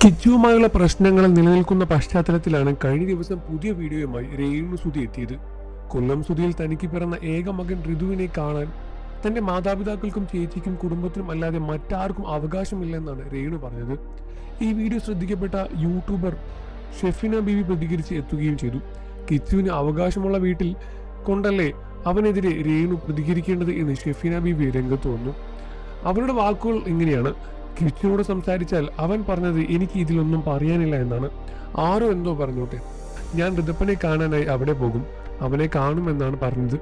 കിച്ചുവുമായുള്ള പ്രശ്നങ്ങൾ നിലനിൽക്കുന്ന പശ്ചാത്തലത്തിലാണ് കഴിഞ്ഞ ദിവസം പുതിയ വീഡിയോയുമായി രേണു സുധി എത്തിയത്. കൊല്ലം സുധിയിൽ തനിക്ക് പിറന്ന ഏക മകൻ ഋതുവിനെ കാണാൻ തന്റെ മാതാപിതാക്കൾക്കും ചേച്ചിക്കും കുടുംബത്തിനും അല്ലാതെ മറ്റാർക്കും അവകാശമില്ലെന്നാണ് രേണു പറഞ്ഞത്. ഈ വീഡിയോ ശ്രദ്ധിക്കപ്പെട്ട യൂട്യൂബർ ഷെഫിന ബീവി പ്രതികരിച്ച് എത്തുകയും ചെയ്തു. കിച്ചുവിന് അവകാശമുള്ള വീട്ടിൽ കൊണ്ടല്ലേ അവനെതിരെ രേണു പ്രതികരിക്കേണ്ടത് എന്ന് ഷെഫിന ബീവി രംഗത്ത് വന്നു. അവരുടെ വാക്കുകൾ ഇങ്ങനെയാണ്: കിച്ചുവിനോട് സംസാരിച്ചാൽ അവൻ പറഞ്ഞത് എനിക്ക് ഇതിലൊന്നും പറയാനില്ല എന്നാണ്. ആരോ എന്തോ പറഞ്ഞോട്ടെ, ഞാൻ ഋതപ്പനെ കാണാനായി അവിടെ പോകും, അവനെ കാണുമെന്നാണ് പറഞ്ഞത്.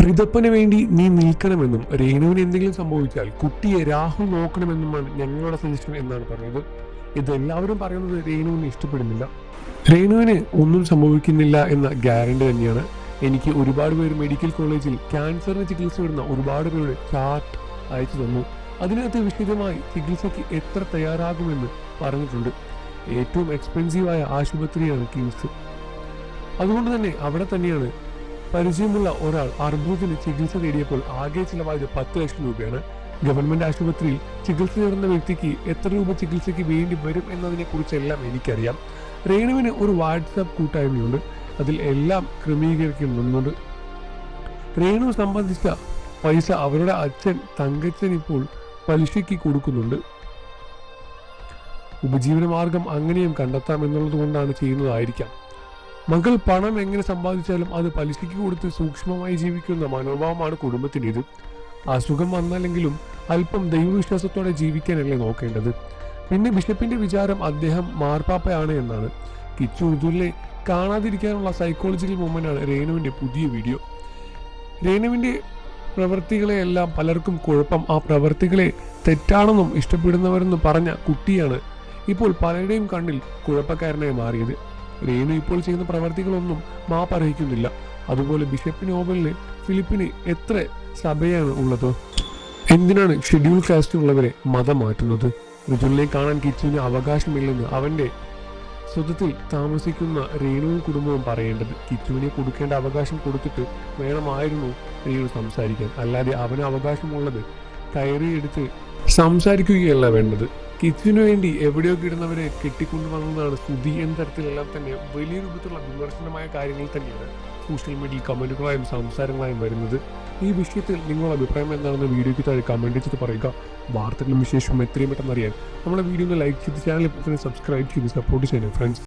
ഋതപ്പന് വേണ്ടി നീ നിൽക്കണമെന്നും രേണുവിന് എന്തെങ്കിലും സംഭവിച്ചാൽ കുട്ടിയെ രാഹുൽ നോക്കണമെന്നുമാണ് ഞങ്ങളുടെ സജഷൻ എന്നാണ് പറഞ്ഞത്. ഇതെല്ലാവരും പറയുന്നത് രേണുവിന് ഇഷ്ടപ്പെടുന്നില്ല. രേണുവിന് ഒന്നും സംഭവിക്കുന്നില്ല എന്ന ഗ്യാരണ്ടി തന്നെയാണ്. എനിക്ക് ഒരുപാട് പേര് മെഡിക്കൽ കോളേജിൽ ക്യാൻസറിന് ചികിത്സ വരുന്ന ഒരുപാട് പേരുടെ ചാർട്ട് അയച്ചു തന്നു. അതിനകത്ത് വിശദമായി ചികിത്സയ്ക്ക് എത്ര തയ്യാറാകുമെന്ന് പറഞ്ഞിട്ടുണ്ട്. ഏറ്റവും എക്സ്പെൻസീവായ ആശുപത്രിയാണ് കിംസ്. അതുകൊണ്ട് തന്നെ അവിടെ തന്നെയാണ്. പരിചയമുള്ള ഒരാൾ അർബുദത്തിന് ചികിത്സ തേടിയപ്പോൾ ആകെ ചിലവായത് 10 ലക്ഷം രൂപയാണ്. ഗവൺമെന്റ് ആശുപത്രിയിൽ ചികിത്സ നേടുന്ന വ്യക്തിക്ക് എത്ര രൂപ ചികിത്സയ്ക്ക് വേണ്ടി വരും എന്നതിനെ കുറിച്ചെല്ലാം എനിക്കറിയാം. രേണുവിന് ഒരു വാട്സാപ്പ് കൂട്ടായ്മയുണ്ട്, അതിൽ എല്ലാം ക്രമീകരിക്കുന്നുണ്ട്. രേണു സംബന്ധിച്ച പൈസ അവരുടെ അച്ഛൻ തങ്കച്ചൻ ഇപ്പോൾ പലിശയ്ക്ക് കൊടുക്കുന്നുണ്ട്. ഉപജീവന മാർഗം അങ്ങനെയും കണ്ടെത്താം എന്നുള്ളത് കൊണ്ടാണ് ചെയ്യുന്നതായിരിക്കാം. മകൾ പണം എങ്ങനെ സമ്പാദിച്ചാലും അത് പലിശയ്ക്ക് കൊടുത്ത് സൂക്ഷ്മമായി ജീവിക്കുന്ന മനോഭാവമാണ് കുടുംബത്തിൻ്റെത്. അസുഖം വന്നാലെങ്കിലും അല്പം ദൈവവിശ്വാസത്തോടെ ജീവിക്കാനല്ലേ നോക്കേണ്ടത്. പിന്നെ ബിഷപ്പിന്റെ വിചാരം അദ്ദേഹം മാർപ്പാപ്പയാണ് എന്നാണ്. കിച്ചു ഋതുവിനെ കാണാതിരിക്കാനുള്ള സൈക്കോളജിക്കൽ മൂവ്മെന്റാണ് രേണുവിന്റെ പുതിയ വീഡിയോ. രേണുവിന്റെ പ്രവൃത്തികളെയെല്ലാം പലർക്കും കുഴപ്പം, ആ പ്രവൃത്തികളെ തെറ്റാണെന്നും ഇഷ്ടപ്പെടുന്നവരെന്നും പറഞ്ഞ കുട്ടിയാണ് ഇപ്പോൾ പലരുടെയും കണ്ണിൽ കുഴപ്പക്കാരനായി മാറിയത്. രേണു ഇപ്പോൾ ചെയ്യുന്ന പ്രവർത്തികളൊന്നും മാപ്പർഹിക്കുന്നില്ല. അതുപോലെ ബിഷപ്പിന് ഓവലിന് ഫിലിപ്പിന് എത്ര സഭയാണ് ഉള്ളത്? എന്തിനാണ് ഷെഡ്യൂൾ കാസ്റ്റിനുള്ളവരെ മതം മാറ്റുന്നത്? ഋതുവിനെ കാണാൻ കിച്ചുവിന് അവകാശമില്ലെന്ന് അവന്റെ സ്വന്തത്തിൽ താമസിക്കുന്ന രേണുവും കുടുംബവും പറയേണ്ടത്. കിച്ചുവിനെ കൊടുക്കേണ്ട അവകാശം കൊടുത്തിട്ട് വേണമായിരുന്നു രേണു സംസാരിക്കാൻ. അല്ലാതെ അവന് അവകാശമുള്ളത് കയറിയെടുത്ത് സംസാരിക്കുകയല്ല വേണ്ടത്. കിച്ചുവിന് വേണ്ടി എവിടെയൊക്കെ ഇടുന്നവരെ കെട്ടിക്കൊണ്ടുവന്നതാണ് സുധി എന്ന തരത്തിലെല്ലാം തന്നെ വലിയ രൂപത്തിലുള്ള വിമർശനമായ കാര്യങ്ങൾ തന്നെയാണ് സോഷ്യൽ മീഡിയയിൽ കമന്റുകളായും സംസാരങ്ങളായും വരുന്നത്. ഈ വിഷയത്തിൽ നിങ്ങളുടെ അഭിപ്രായം എന്താണെന്ന് വീഡിയോയ്ക്ക് താഴെ കമന്റ് ചെയ്ത് പറയുക. വാർത്തകളും വിശേഷവും എത്രയും പെട്ടെന്ന് അറിയാൻ നമ്മുടെ വീഡിയോ ഒന്ന് ലൈക്ക് ചെയ്ത് ചാനൽ സബ്സ്ക്രൈബ് ചെയ്ത് സപ്പോർട്ട് ചെയ്യണം ഫ്രണ്ട്സ്.